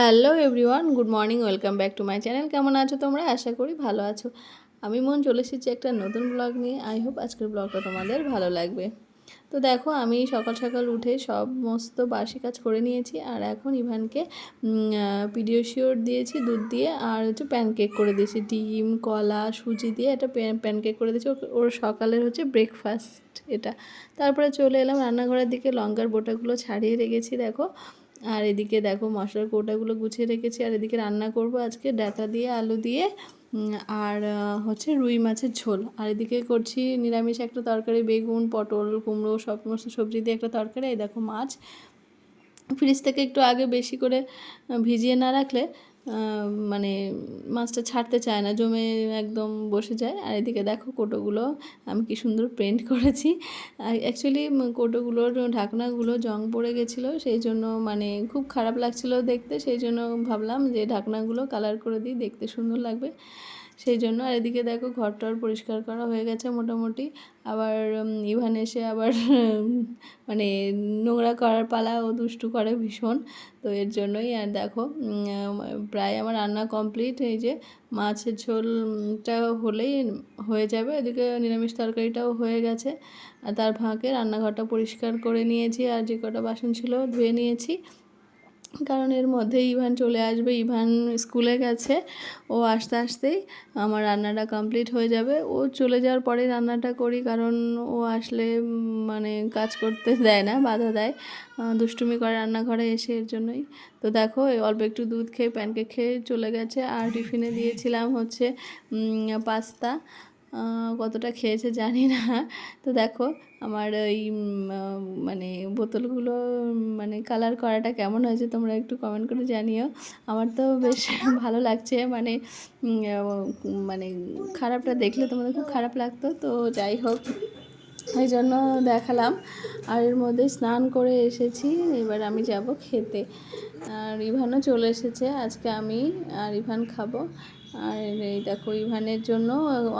Hello everyone, good morning, welcome back to my channel. কেমন আছো তোমরা? আশা করি ভালো আছো। আমি মন চলে এসেছি একটা নতুন ব্লগ নিয়ে। আই হোপ আজকের ব্লগটা তোমাদের ভালো লাগবে। তো দেখো, আমি সকাল সকাল উঠে সমস্ত বাসি কাজ করে নিয়েছি। আর এখন ইভানকে পিডিয়াশিওর দিয়েছি দুধ দিয়ে, আর হচ্ছে প্যানকেক করে দিয়েছি ডিম কলা সুজি দিয়ে একটা প্যানকেক করে দিয়েছি। ওর সকালের হচ্ছে ব্রেকফাস্ট এটা। তারপরে চলে এলাম রান্নাঘরের দিকে। লঙ্কার বোটাগুলো ছাড়িয়ে রেখেছি দেখো। আর এদিকে দেখো মশলার কৌটাগুলো গুছিয়ে রেখেছি। আর এদিকে রান্না করব আজকে ডাঁটা দিয়ে আলু দিয়ে আর হচ্ছে রুই মাছের ঝোল। আর এদিকে করছি নিরামিষ একটা তরকারি, বেগুন পটল কুমড়ো সমস্ত সবজি দিয়ে একটা তরকারি। এই দেখো মাছ ফ্রিজ থেকে একটু আগে বেশি করে ভিজিয়ে না রাখলে মানে মাছটা ছাড়তে চায় না, জমে একদম বসে যায়। আর এদিকে দেখো কোটোগুলো আমি কি সুন্দর পেন্ট করেছি। অ্যাকচুয়ালি কোটোগুলোর ঢাকনাগুলো জং পড়ে গেছিলো, সেই জন্য মানে খুব খারাপ লাগছিলো দেখতে। সেই জন্য ভাবলাম যে ঢাকনাগুলো কালার করে দিই, দেখতে সুন্দর লাগবে সেই জন্য। আর এদিকে দেখো ঘরটার পরিষ্কার করা হয়ে গেছে মোটামুটি। আবার ইভান এসে আবার মানে নোংরা করার পালা, ও দুষ্টু করে ভীষণ। তো এর জন্যই। আর দেখো প্রায় আমার রান্না কমপ্লিট। এই যে মাছের ঝোলটা হলেই হয়ে যাবে। এদিকে নিরামিষ তরকারিটাও হয়ে গেছে। আর তার ফাঁকে রান্নাঘরটা পরিষ্কার করে নিয়েছি, আর যে কটা বাসন ছিল ধুয়ে নিয়েছি। কারণ এর মধ্যে ইভান চলে আসবে। ইভান স্কুলে গেছে, ও আস্তে আস্তেই আমার রান্নাটা কমপ্লিট হয়ে যাবে। ও চলে যাওয়ার পরে রান্নাটা করি, কারণ ও আসলে মানে কাজ করতে দেয় না, বাধা দেয়, দুষ্টুমি করে রান্নাঘরে এসে, এর জন্যই। তো দেখো অল্প একটু দুধ খেয়ে প্যানকেক খেয়ে চলে গেছে। আর টিফিনে দিয়েছিলাম হচ্ছে পাস্তা। কতটা খেয়েছে জানি না। তো দেখো আমার ওই মানে বোতলগুলো মানে কালার করাটা কেমন হয়েছে তোমরা একটু কমেন্ট করে জানিও। আমার তো বেশ ভালো লাগছে, মানে মানে খারাপটা দেখলে তোমাদের খুব খারাপ লাগতো, তো যাই হোক এই জন্য দেখালাম। আর এর মধ্যে স্নান করে এসেছি, এবার আমি যাব খেতে। আর ইভানও চলে এসেছে, আজকে আমি আর ইভান খাবো। আর এই দেখো ইভানের জন্য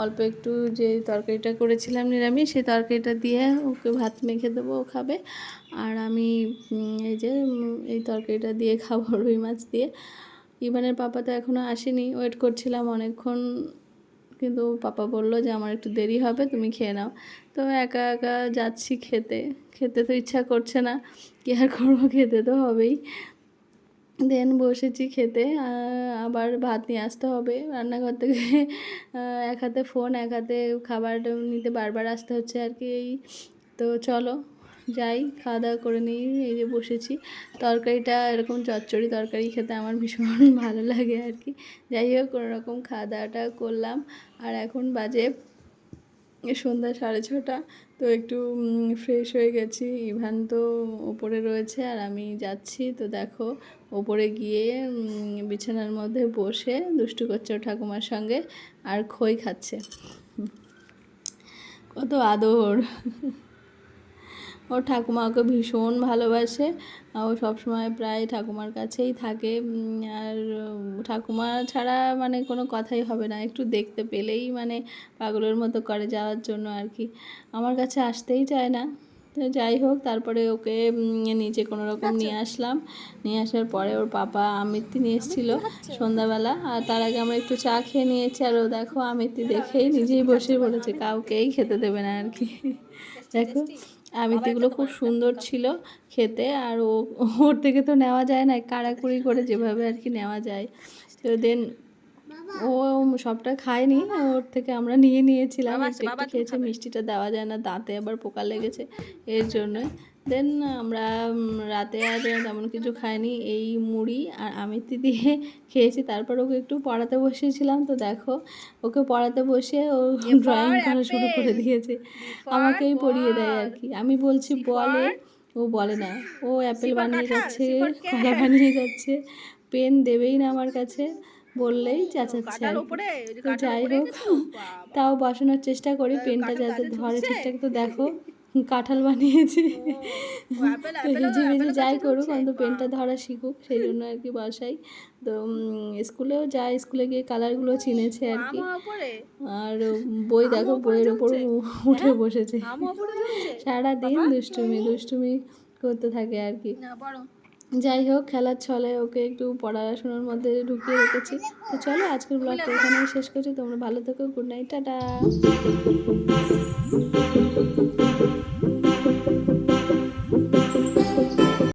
অল্প একটু যে তরকারিটা করেছিলাম নিরামিষ, সেই তরকারিটা দিয়ে ওকে ভাত মেখে দেবো, ও খাবে। আর আমি এই যে এই তরকারিটা দিয়ে খাবো রুই মাছ দিয়ে। ইভানের পাপা তো এখনও আসেনি, ওয়েট করছিলাম অনেকক্ষণ, কিন্তু পাপা বললো যে আমার একটু দেরি হবে, তুমি খেয়ে নাও। তো একা একা যাচ্ছি খেতে। খেতে তো ইচ্ছা করছে না, কী আর করবো, খেতে তো হবেই। দেন বসেছি খেতে। আবার ভাত নিয়ে আসতে হবে রান্নাঘর থেকে। এক হাতে ফোন এক হাতে খাবার নিতে বারবার আসতে হচ্ছে আর কি। এই তো চলো যাই, খাওয়া দাওয়া করে নিই। এই যে বসেছি। তরকারিটা এরকম চচ্চড়ি তরকারি খেতে আমার ভীষণ ভালো লাগে আর কি। যাই হোক কোনোরকম খাওয়া দাওয়াটা করলাম। আর এখন বাজে সন্ধ্যা 6:30। তো একটু ফ্রেশ হয়ে গেছি। ইভান তো ওপরে রয়েছে আর আমি যাচ্ছি। তো দেখো ওপরে গিয়ে বিছানার মধ্যে বসে দুষ্টু করছে ওর ঠাকুমার সঙ্গে, আর খই খাচ্ছে। কত আদর! ওর ঠাকুমা ওকে ভীষণ ভালোবাসে। ও সবসময় প্রায় ঠাকুমার কাছেই থাকে। আর ঠাকুমা ছাড়া মানে কোনো কথাই হবে না, একটু দেখতে পেলেই মানে পাগলের মতো করে যাওয়ার জন্য আর কি। আমার কাছে আসতেই চায় না। তো যাই হোক, তারপরে ওকে নিচে কোনো রকম নিয়ে আসলাম। নিয়ে আসার পরে ওর পাপা আমিত্তি নিয়ে এসেছিলো সন্ধ্যাবেলা। আর তার আগে আমরা একটু চা খেয়ে নিয়েছি। আর ও দেখো আমিত্তি দেখেই নিজেই বসে পড়েছে, কাউকেই খেতে দেবে না আর কি। দেখো আমিত্তিগুলো খুব সুন্দর ছিল খেতে। আর ওর থেকে তো নেওয়া যায় না, কাড়াকুড়ি করে যেভাবে আর কি নেওয়া যায়। তো দেন ও সবটা খায়নি, ওর থেকে আমরা নিয়ে নিয়েছিলাম, একটু একটু খেয়েছে। মিষ্টিটা দেওয়া যায় না, দাঁতে আবার পোকা লেগেছে, এর জন্যই। দেন আমরা রাতে আর তেমন কিছু খাইনি, এই মুড়ি আর আমিত্তি দিয়ে খেয়েছি। তারপর ওকে একটু পড়াতে বসিয়েছিলাম। তো দেখো ওকে পড়াতে বসে ও ড্রয়িং করা শুরু করে দিয়েছে, আমাকেই পড়িয়ে দেয় আর কি। আমি বলছি বলে, ও বলে না। ও অ্যাপেল বানিয়ে যাচ্ছে, কলা বানিয়ে যাচ্ছে, পেন দেবেই না আমার কাছে, বললেই চেঁচাচ্ছে আর কি। তো যাই হোক, তাও বসানোর চেষ্টা করি পেনটা যাতে ধরে ঠিকঠাক। তো দেখো কাঁঠাল বানিয়েছে। তো হিজিবিজি যাই করুক, অন্তত পেনটা ধরা শিখুক, সেই জন্য আর কি বসাই। তো স্কুলেও যায়, স্কুলে গিয়ে কালারগুলো চিনেছে আর কি। আর বই দেখো, বইয়ের ওপর উঠে বসেছে, সারাদিন দুষ্টুমি দুষ্টুমি করতে থাকে আর কি। যাই হোক, খেলার ছলে ওকে একটু পড়াশোনার মধ্যে ঢুকিয়ে রেখেছি। তো চলো আজকের ব্লগটা এখানেই শেষ করছি। তোমরা ভালো থেকো। Good night, tata.